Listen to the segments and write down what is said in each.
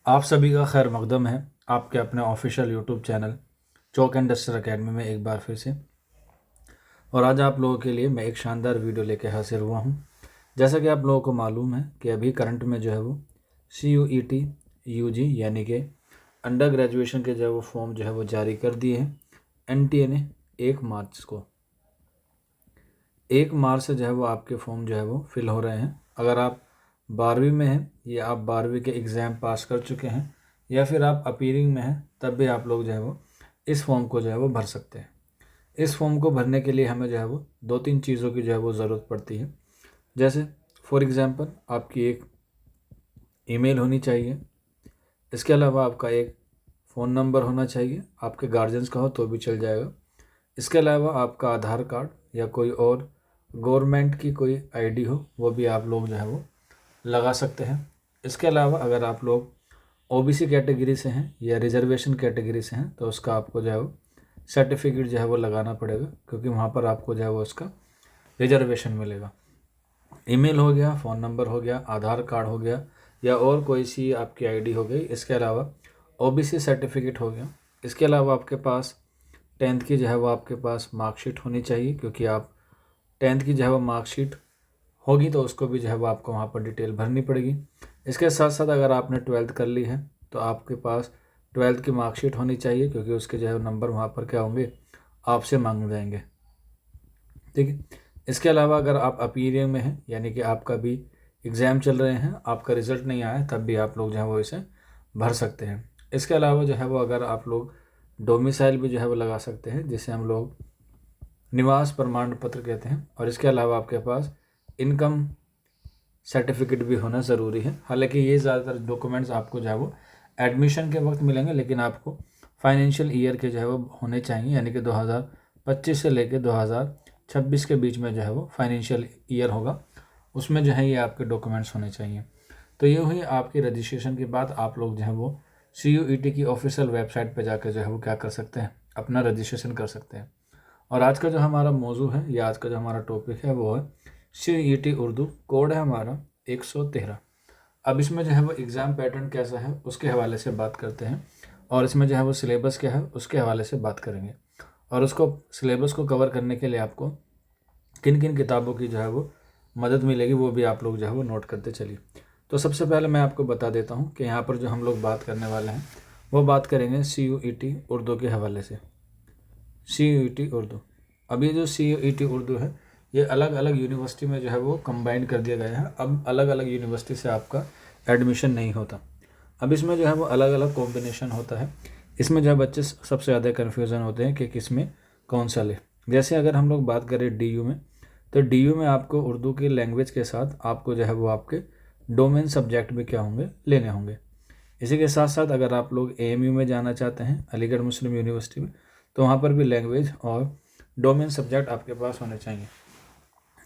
आप सभी का खैर मकदम है आपके अपने official YouTube channel chalk and duster academy में एक बार फिर से। और आज आप लोगों के लिए मैं एक शानदार वीडियो लेकर हाजिर हुआ हूं। जैसा कि आप लोगों को मालूम है कि अभी करंट में जो है वो CUET UG यानी कि अंडर ग्रेजुएशन के जो है वो फॉर्म जो है वो जारी कर दिए हैं NTA ने 1 मार्च को। 1 मार्च से जो है वो आपके फॉर्म जो है वो फिल हो रहे हैं। अगर आप 12वीं में हैं या आप 12वीं के एग्ज़ाम पास कर चुके हैं या फिर आप अपीयरिंग में हैं, तब भी आप लोग जो है वो इस फॉर्म को जो है वो भर सकते हैं। इस फॉर्म को भरने के लिए हमें जो है वो 2-3 चीज़ों की जो है वो ज़रूरत पड़ती है। जैसे फॉर एग्ज़ाम्पल आपकी एक ईमेल होनी चाहिए। इसके अलावा आपका एक फ़ोन नंबर होना चाहिए, आपके गार्जियंस का हो तो भी चल जाएगा। इसके अलावा आपका आधार कार्ड या कोई और गवर्नमेंट की कोई आईडी हो, वो भी आप लोग जो है वो लगा सकते हैं। इसके अलावा अगर आप लोग OBC कैटेगरी से हैं या रिजर्वेशन कैटेगरी से हैं तो उसका आपको जो है वो सर्टिफिकेट जो है वो लगाना पड़ेगा, क्योंकि वहाँ पर आपको जो है वो उसका रिजर्वेशन मिलेगा। ईमेल हो गया, फ़ोन नंबर हो गया, आधार कार्ड हो गया या और कोई सी आपकी आईडी हो गई। इसके अलावा OBC सर्टिफिकेट हो गया। इसके अलावा आपके पास 10th की जो है वो आपके पास मार्कशीट होनी चाहिए, क्योंकि आप 10th की जो है वो मार्कशीट होगी तो उसको भी जो है वो आपको वहाँ पर डिटेल भरनी पड़ेगी। इसके साथ साथ अगर आपने 12th कर ली है तो आपके पास 12th की मार्कशीट होनी चाहिए, क्योंकि उसके जो है नंबर वहाँ पर क्या होंगे, आपसे मांगे जाएंगे। ठीक है। इसके अलावा अगर आप अपीयरिंग में हैं यानी कि आपका भी एग्ज़ाम चल रहे हैं, आपका रिज़ल्ट नहीं आया, तब भी आप लोग जो है वो इसे भर सकते हैं। इसके अलावा जो है वो अगर आप लोग डोमिसाइल भी जो है वो लगा सकते हैं, जिसे हम लोग निवास प्रमाण पत्र कहते हैं। और इसके अलावा आपके पास इनकम सर्टिफिकेट भी होना ज़रूरी है। हालांकि ये ज़्यादातर डॉक्यूमेंट्स आपको जो है वो एडमिशन के वक्त मिलेंगे, लेकिन आपको फाइनेंशियल ईयर के जो है वो होने चाहिए, यानी कि 2025 से लेकर 2026 के बीच में जो है वो फाइनेंशियल ईयर होगा, उसमें जो है ये आपके डॉक्यूमेंट्स होने चाहिए। तो ये हुई आपकी रजिस्ट्रेशन के बाद आप लोग जो है वो CUET की ऑफिशियल वेबसाइट पर जाकर जो है वो क्या कर सकते हैं, अपना रजिस्ट्रेशन कर सकते हैं। और आज का जो हमारा मौजू है या आज का जो हमारा टॉपिक है वो है CUET उर्दू। कोड है हमारा 113। अब इसमें जो है वो एग्ज़ाम पैटर्न कैसा है उसके हवाले से बात करते हैं, और इसमें जो है वो सिलेबस क्या है उसके हवाले से बात करेंगे। और उसको सिलेबस को कवर करने के लिए आपको किन किन किताबों की जो है वो मदद मिलेगी, वो भी आप लोग जो है वो नोट करते चलिए। तो सबसे पहले मैं आपको बता देता हूँ कि यहाँ पर जो हम लोग बात करने वाले हैं वो बात करेंगे CUET उर्दू के हवाले से। CUET उर्दू, अब ये जो CUET उर्दू है ये अलग अलग यूनिवर्सिटी में जो है वो कंबाइन कर दिया गया है। अब अलग अलग यूनिवर्सिटी से आपका एडमिशन नहीं होता। अब इसमें जो है वो अलग अलग कॉम्बिनेशन होता है। इसमें जो है बच्चे सबसे ज़्यादा कन्फ्यूज़न होते हैं कि किस में कौन सा ले। जैसे अगर हम लोग बात करें DU में, तो DU में आपको उर्दू की लैंग्वेज के साथ आपको जो है वो आपके डोमेन सब्जेक्ट भी क्या होंगे, लेने होंगे। इसी के साथ साथ अगर आप लोग AMU में जाना चाहते हैं, अलीगढ़ मुस्लिम यूनिवर्सिटी में, तो वहाँ पर भी लैंग्वेज और डोमेन सब्जेक्ट आपके पास होने चाहिए।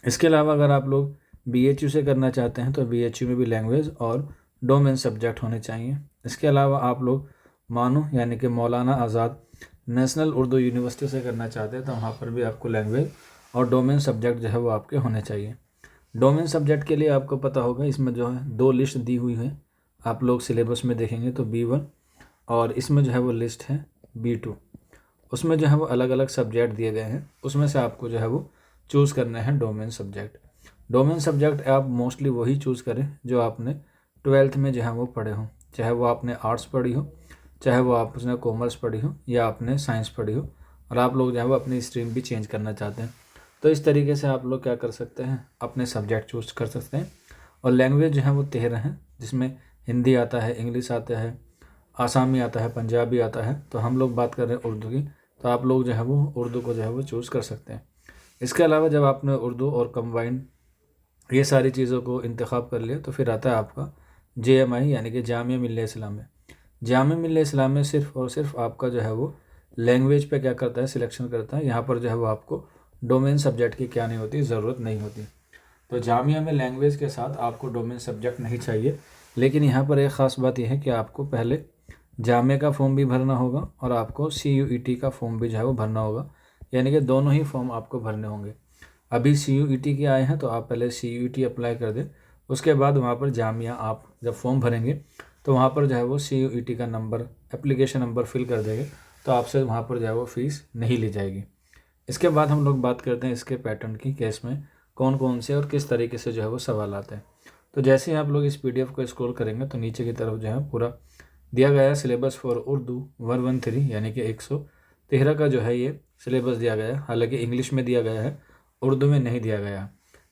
इसके अलावा अगर आप लोग BHU से करना चाहते हैं तो BHU में भी लैंग्वेज और डोमेन सब्जेक्ट होने चाहिए। इसके अलावा आप लोग मानो यानी कि मौलाना आज़ाद नेशनल उर्दू यूनिवर्सिटी से करना चाहते हैं तो वहाँ पर भी आपको लैंग्वेज और डोमेन सब्जेक्ट जो है वो आपके होने चाहिए। डोमेन सब्जेक्ट के लिए आपको पता होगा इसमें जो है 2 लिस्ट दी हुई है। आप लोग सिलेबस में देखेंगे तो B1 और इसमें जो है वो लिस्ट है B2। उसमें जो है वो अलग अलग सब्जेक्ट दिए गए हैं, उसमें से आपको जो है वो चूज़ करना है डोमेन सब्जेक्ट। डोमेन सब्जेक्ट आप मोस्टली वही चूज़ करें जो आपने 12th में जो है वो पढ़े हों, चाहे वो आपने आर्ट्स पढ़ी हो, चाहे वो आपने कॉमर्स पढ़ी हो या आपने साइंस पढ़ी हो, और आप लोग जो है वो अपनी स्ट्रीम भी चेंज करना चाहते हैं तो इस तरीके से आप लोग क्या कर सकते हैं, अपने सब्जेक्ट चूज़ कर सकते हैं। और लैंग्वेज जो है वो 13 है, जिसमें हिंदी आता है, इंग्लिश आता है, आसामी आता है, पंजाबी आता है। तो हम लोग बात कर रहे हैं उर्दू की, तो आप लोग जो है वो उर्दू को जो है वो चूज़ कर सकते हैं। इसके अलावा जब आपने उर्दू और कंबाइंड ये सारी चीज़ों को इंतखाब कर लिया तो फिर आता है आपका JMI यानी कि जामिया मिल्लिया इस्लामिया। जामिया मिल्लिया इस्लामिया में सिर्फ़ और सिर्फ आपका जो है वो लैंग्वेज पे क्या करता है, सिलेक्शन करता है। यहाँ पर जो है वो आपको डोमेन सब्जेक्ट की क्या नहीं होती, ज़रूरत नहीं होती। तो जामिया में लैंग्वेज के साथ आपको डोमेन सब्जेक्ट नहीं चाहिए, लेकिन यहाँ पर एक ख़ास बात यह है कि आपको पहले जामिया का फॉर्म भी भरना होगा और आपको CUET का फॉर्म भी जो है वो भरना होगा, यानी कि दोनों ही फॉर्म आपको भरने होंगे। अभी CUET के आए हैं तो आप पहले CUET अप्लाई कर दें, उसके बाद वहाँ पर जामिया आप जब फॉर्म भरेंगे तो वहाँ पर जो है वो CUET का नंबर, एप्लीकेशन नंबर फिल कर देंगे तो आपसे वहाँ पर जो है वो फ़ीस नहीं ली जाएगी। इसके बाद हम लोग बात करते हैं इसके पैटर्न की, केस में कौन कौन से और किस तरीके से जो है वो सवाल आते हैं। तो जैसे ही आप लोग इस PDF को स्क्रॉल करेंगे तो नीचे की तरफ जो है पूरा दिया गया है सिलेबस फॉर उर्दू 113, यानी कि 113 का जो है ये सिलेबस दिया गया है। हालांकि इंग्लिश में दिया गया है, उर्दू में नहीं दिया गया है।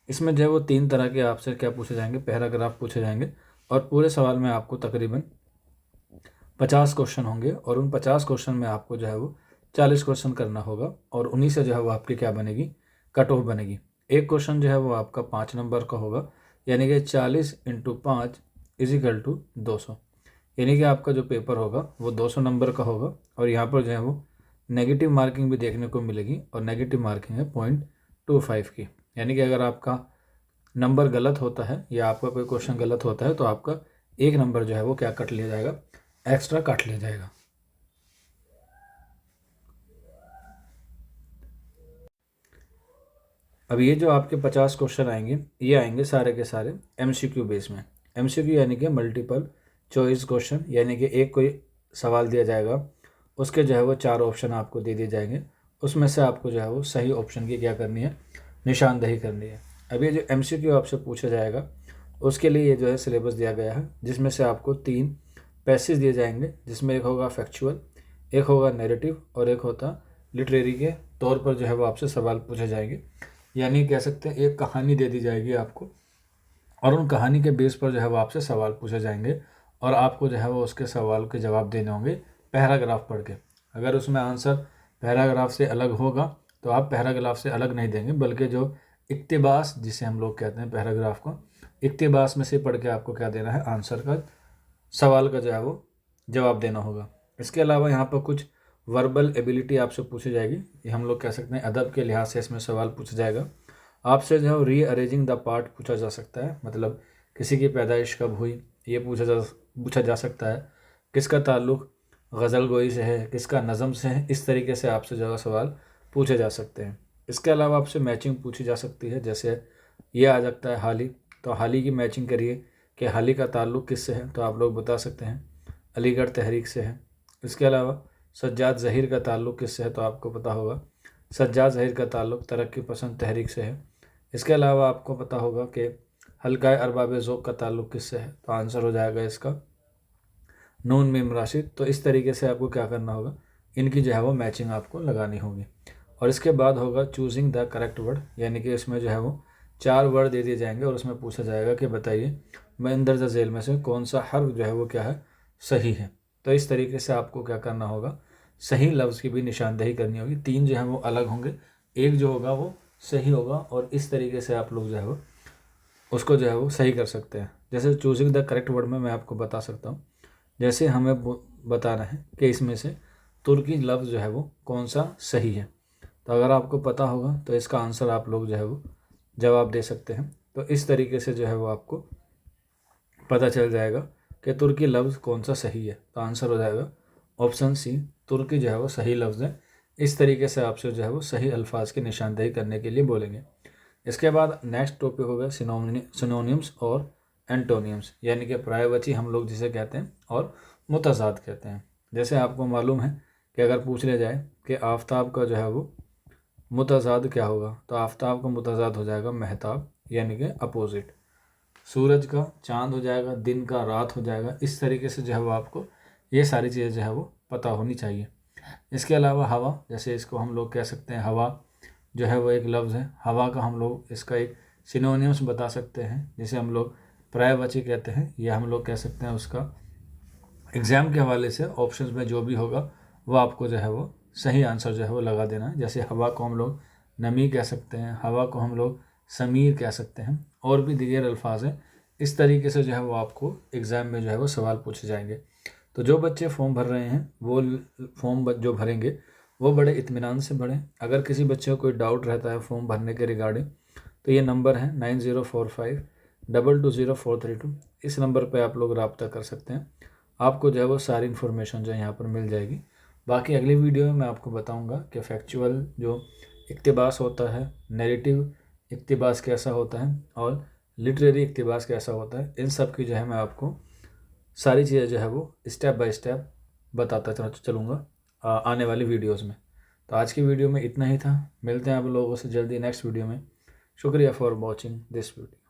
इसमें जो है वो 3 तरह के आपसे क्या पूछे जाएंगे, पैराग्राफ पूछे जाएंगे और पूरे सवाल में आपको तकरीबन 50 क्वेश्चन होंगे और उन 50 क्वेश्चन में आपको जो है वो 40 क्वेश्चन करना होगा और उन्हीं से जो है वो आपकी क्या बनेगी, कट ऑफ बनेगी। एक क्वेश्चन जो है वो आपका 5 नंबर का होगा, यानी कि 40 × 5 = 200, यानी कि आपका जो पेपर होगा वो 200 नंबर का होगा। और यहाँ पर जो है वो नेगेटिव मार्किंग भी देखने को मिलेगी और नेगेटिव मार्किंग है 0.25 की, यानी कि अगर आपका नंबर गलत होता है या आपका कोई क्वेश्चन गलत होता है तो आपका 1 नंबर जो है वो क्या कट लिया जाएगा, एक्स्ट्रा काट लिया जाएगा। अब ये जो आपके 50 क्वेश्चन आएंगे ये आएंगे सारे के सारे MCQ बेस में। MCQ यानी कि मल्टीपल चॉइस क्वेश्चन, यानी कि एक कोई सवाल दिया जाएगा, उसके जो है वो 4 ऑप्शन आपको दे दिए जाएंगे, उसमें से आपको जो है वो सही ऑप्शन की क्या करनी है, निशानदेही करनी है। अब ये जो MCQ आपसे पूछा जाएगा उसके लिए ये जो है सिलेबस दिया गया है, जिसमें से आपको 3 पैसेज दिए जाएंगे, जिसमें एक होगा फैक्चुअल, एक होगा नैरेटिव और एक होता लिटरेरी के तौर पर जो है वो आपसे सवाल पूछे जाएंगे। यानी कह सकते हैं एक कहानी दे दी जाएगी आपको और उन कहानी के बेस पर जो है वो आपसे सवाल पूछे जाएंगे और आपको जो है वो उसके सवाल के जवाब देने होंगे पैराग्राफ पढ़ के। अगर उसमें आंसर पैराग्राफ से अलग होगा तो आप पैराग्राफ से अलग नहीं देंगे, बल्कि जो इक्तिबास जिसे हम लोग कहते हैं पैराग्राफ को, इक्तिबास में से पढ़ के आपको क्या देना है, आंसर का, सवाल का जो है वो जवाब देना होगा। इसके अलावा यहाँ पर कुछ वर्बल एबिलिटी आपसे पूछी जाएगी, ये हम लोग कह सकते हैं अदब के लिहाज से इसमें सवाल पूछा जाएगा। आपसे जो है रीअरेंजिंग द पार्ट पूछा जा सकता है, मतलब किसी की पैदाइश कब हुई ये पूछा जा सकता है, किसका ताल्लुक़ गज़ल गोई से है, किसका नज़म से है, इस तरीके से आपसे जो है सवाल पूछे जा सकते हैं। इसके अलावा आपसे मैचिंग पूछी जा सकती है, जैसे ये आ सकता है हाली, तो हाली की मैचिंग करिए कि हाली का ताल्लुक़ किससे है, तो आप लोग बता सकते हैं अलीगढ़ तहरीक से है। इसके अलावा सज्जाद ज़हीर का ताल्लुक़ किससे है, तो आपको पता होगा सज्जाद ज़हीर का ताल्लुक़ तरक्की पसंद तहरीक से है। इसके अलावा आपको पता होगा कि हल्का अरबाब ज़ौक़ का ताल्लुक़ किससे है, तो आंसर हो जाएगा इसका नून मीम राशिद। तो इस तरीके से आपको क्या करना होगा, इनकी जो है वो मैचिंग आपको लगानी होगी। और इसके बाद होगा चूजिंग द करेक्ट वर्ड, यानी कि इसमें जो है वो 4 वर्ड दे दिए जाएंगे और उसमें पूछा जाएगा कि बताइए मैं इंदरजा झेल में से कौन सा हर्फ जो है वो क्या है, सही है। तो इस तरीके से आपको क्या करना होगा, सही लफ्ज़ की भी निशानदेही करनी होगी। 3 जो है वो अलग होंगे, एक जो होगा वो सही होगा और इस तरीके से आप लोग जो है वो उसको जो है वो सही कर सकते हैं। जैसे चूजिंग द करेक्ट वर्ड में मैं आपको बता सकता हूँ, जैसे हमें बताना है कि इसमें से तुर्की लफ्ज़ जो है वो कौन सा सही है, तो अगर आपको पता होगा तो इसका आंसर आप लोग जो है वो जवाब दे सकते हैं। तो इस तरीके से जो है वो आपको पता चल जाएगा कि तुर्की लफ्ज़ कौन सा सही है, तो आंसर हो जाएगा ऑप्शन सी, तुर्की जो है वो सही लफ्ज़ है। इस तरीके से आपसे जो है वो सही अल्फाज की निशानदेही करने के लिए बोलेंगे। इसके बाद नेक्स्ट टॉपिक होगा सिनोनिम्स और एंटोनियम्स, यानी कि पर्यायवाची हम लोग जिसे कहते हैं और मुतज़ाद कहते हैं। जैसे आपको मालूम है कि अगर पूछ लिया जाए कि आफ़ताब का जो है वो मुतज़ाद क्या होगा, तो आफ़ताब का मुतज़ाद हो जाएगा महताब, यानी कि अपोजिट। सूरज का चाँद हो जाएगा, दिन का रात हो जाएगा। इस तरीके से जो है वो आपको ये सारी चीज़ें जो है वो पता होनी चाहिए। इसके अलावा हवा, जैसे इसको हम लोग कह सकते हैं हवा जो है वो एक लफ्ज़ है, हवा का हम लोग इसका एक सिनोनिम्स बता सकते हैं, जिसे हम लोग पर्यायवाची कहते हैं, या हम लोग कह सकते हैं उसका एग्ज़ाम के हवाले से ऑप्शंस में जो भी होगा वो आपको जो है वो सही आंसर जो है वो लगा देना है। जैसे हवा को हम लोग नमी कह सकते हैं, हवा को हम लोग समीर कह सकते हैं, और भी दीगर अल्फाज हैं। इस तरीके से जो है वो आपको एग्ज़ाम में जो है वो सवाल पूछे जाएंगे। तो जो बच्चे फॉर्म भर रहे हैं वो फॉर्म जो भरेंगे वो बड़े इत्मीनान से भरें। अगर किसी बच्चे को कोई डाउट रहता है फॉर्म भरने के रिगार्डिंग, तो ये नंबर है 9045220432। इस नंबर पे आप लोग रब्ता कर सकते हैं, आपको जो है वो सारी इन्फॉर्मेशन जो है यहाँ पर मिल जाएगी। बाकी अगली वीडियो में मैं आपको बताऊँगा कि फैक्चुअल जो इक्तिबास होता है, नैरेटिव इक्तिबास कैसा होता है और लिटरेरी इक्तिबास कैसा होता है, इन सब की जो है मैं आपको सारी चीज़ें जो है वो स्टेप बाय स्टेप बताता चलूँगा आने वाली वीडियोज़ में। तो आज की वीडियो में इतना ही था। मिलते हैं आप लोगों से जल्दी नेक्स्ट वीडियो में। शुक्रिया फॉर वॉचिंग दिस वीडियो।